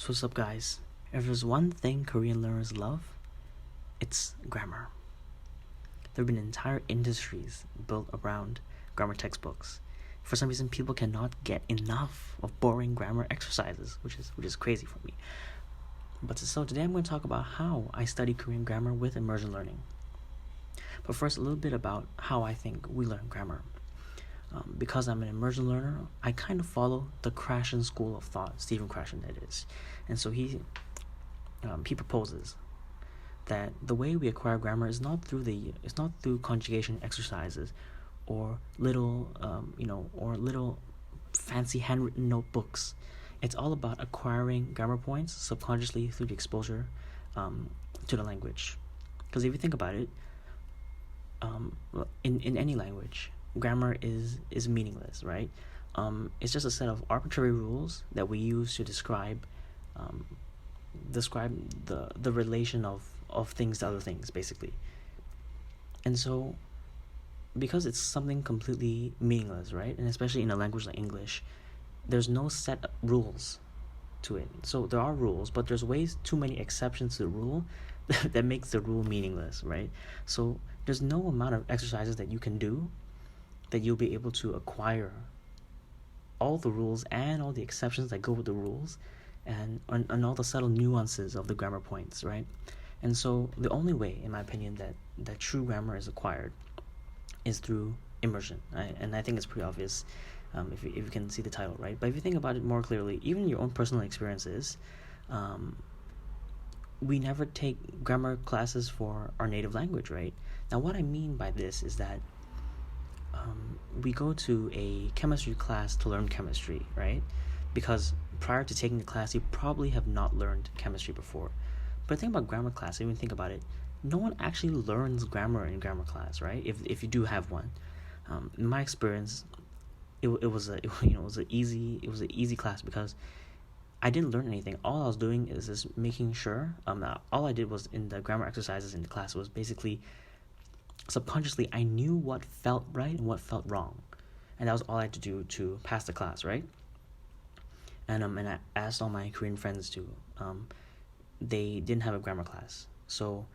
So what's up, guys? If there's one thing Korean learners love, it's grammar. There have been entire industries built around grammar textbooks. For some reason, people cannot get enough of boring grammar exercises, which is crazy for me. But so today I'm going to talk about how I study Korean grammar with immersion learning. But first, a little bit about how I think we learn grammar. Because I'm an immersion learner, I kind of follow the Krashen school of thought, Stephen Krashen that is. And so he proposes that the way we acquire grammar is not through conjugation exercises or little fancy handwritten notebooks. It's all about acquiring grammar points subconsciously through the exposure to the language. Because if you think about it, in any language, grammar is meaningless, right? It's just a set of arbitrary rules that we use to describe the relation of things to other things, basically. And so, because it's something completely meaningless, right? And especially in a language like English, there's no set rules to it. So there are rules, but there's too many exceptions to the rule that makes the rule meaningless, right? So there's no amount of exercises that you can do that you'll be able to acquire all the rules and all the exceptions that go with the rules and all the subtle nuances of the grammar points, right? And so the only way, in my opinion, that true grammar is acquired is through immersion. And I think it's pretty obvious if you can see the title, right? But if you think about it more clearly, even your own personal experiences, we never take grammar classes for our native language, right? Now, what I mean by this is that we go to a chemistry class to learn chemistry, right? Because prior to taking the class, you probably have not learned chemistry before. But the thing about grammar class, even think about it, no one actually learns grammar in grammar class, right? If you do have one, in my experience, it was an easy class because I didn't learn anything. All I was doing is just making sure. All I did was in the grammar exercises in the class was basically subconsciously I knew what felt right and what felt wrong, and that was all I had to do to pass the class, right? And I asked all my Korean friends to. They didn't have a grammar class, so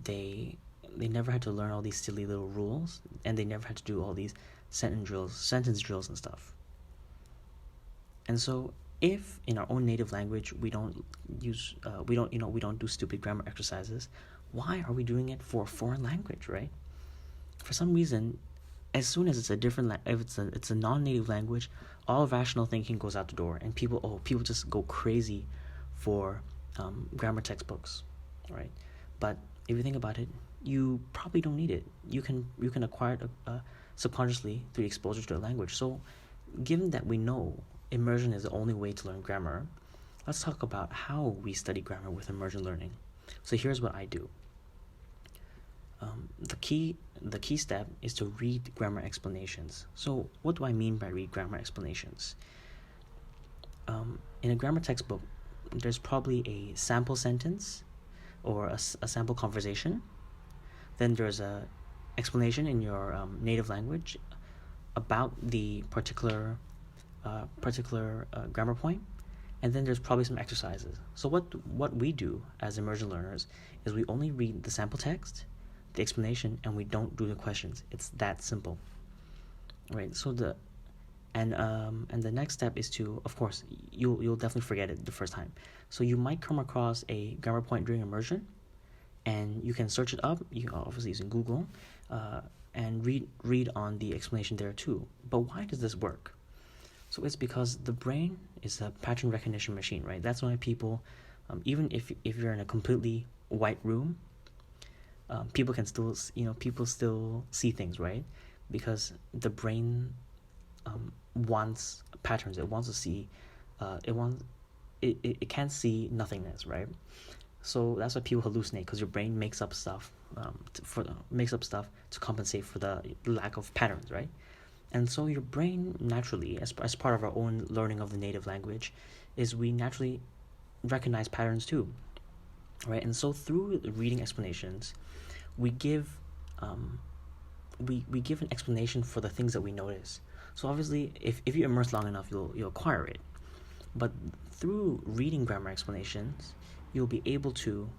they never had to learn all these silly little rules, and they never had to do all these sentence drills and stuff. And so, if in our own native language we don't do stupid grammar exercises, why are we doing it for a foreign language, right? For some reason, as soon as it's a different if it's a non-native language, all rational thinking goes out the door, and people just go crazy for grammar textbooks, right? But if you think about it, you probably don't need it. You can acquire it subconsciously through exposure to the language. So, given that we know immersion is the only way to learn grammar, let's talk about how we study grammar with immersion learning. So here's what I do. The key step is to read grammar explanations. So what do I mean by read grammar explanations? In a grammar textbook, there's probably a sample sentence or a sample conversation. Then there's a explanation in your native language about the particular grammar point, and then there's probably some exercises. So what we do as immersion learners is we only read the sample text, the explanation, and we don't do the questions. It's that simple, right? So the next step is to, of course, you'll definitely forget it the first time. So you might come across a grammar point during immersion, and you can search it up. You obviously using Google, and read on the explanation there too. But why does this work? So it's because the brain is a pattern recognition machine, right? That's why people, even if you're in a completely white room, people still see things, right? Because the brain wants patterns. It wants to see. It can't see nothingness, right? So that's why people hallucinate, because your brain makes up stuff to compensate for the lack of patterns, right? And so your brain naturally, as part of our own learning of the native language, is we naturally recognize patterns too, right? And so through the reading explanations, we give an explanation for the things that we notice. So obviously, if you immerse long enough, you'll acquire it. But through reading grammar explanations, you'll be able to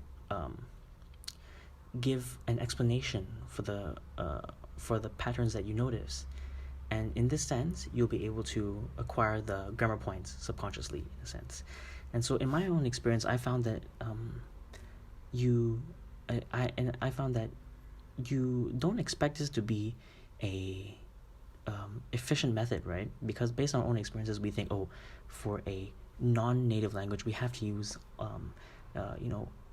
give an explanation for the patterns that you notice. And in this sense, you'll be able to acquire the grammar points subconsciously, in a sense. And so in my own experience, I found that I found that you don't expect this to be a efficient method, right? Because based on our own experiences, we think, oh, for a non-native language, we have to use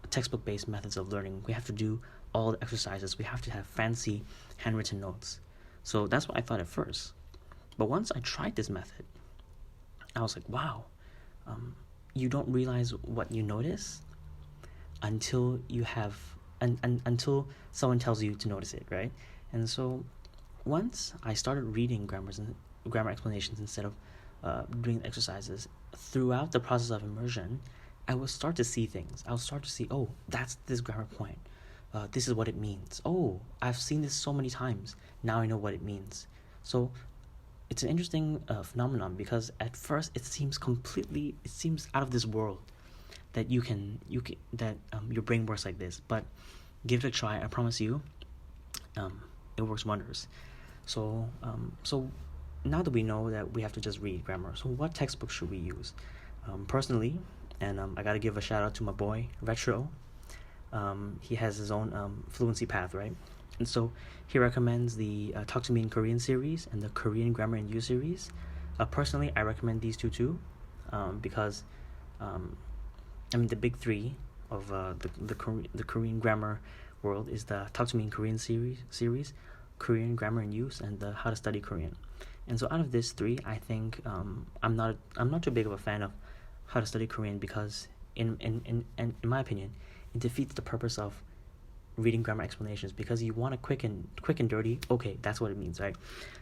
textbook-based methods of learning. We have to do all the exercises. We have to have fancy handwritten notes. So that's what I thought at first. But once I tried this method, I was like, wow, you don't realize what you notice until you have, until someone tells you to notice it, right? And so once I started reading grammar explanations instead of doing the exercises, throughout the process of immersion, I will start to see things. I'll start to see, oh, that's this grammar point. This is what it means. Oh, I've seen this so many times. Now I know what it means. So it's an interesting phenomenon, because at first it seems out of this world that your brain works like this. But give it a try. I promise you, it works wonders. So now that we know that we have to just read grammar, so what textbook should we use? Personally, and I gotta give a shout out to my boy Retro. He has his own fluency path, right? And so he recommends the Talk to Me in Korean series and the Korean Grammar in You series. Personally, I recommend these two too, because the big three of the Korean grammar world is the Talk to Me in Korean series, Korean Grammar in Use, and the How to Study Korean. And so out of these three, I think I'm not too big of a fan of How to Study Korean, because in my opinion, it defeats the purpose of reading grammar explanations, because you want a quick and dirty, okay, that's what it means, right?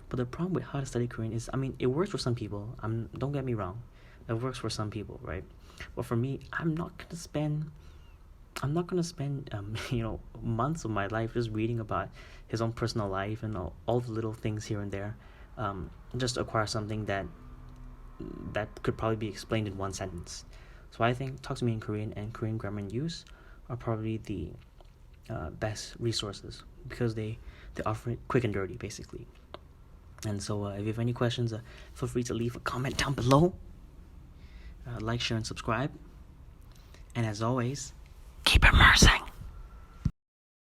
But the problem with How to Study Korean is, it works for some people. Don't get me wrong, it works for some people, right? But for me, I'm not gonna spend months of my life just reading about his own personal life and all the little things here and there, just to acquire something that could probably be explained in one sentence. So I think Talk to Me in Korean and Korean Grammar in Use are probably the best resources, because they offer it quick and dirty, basically. And so if you have any questions, feel free to leave a comment down below. Like, share, and subscribe. And as always, keep immersing.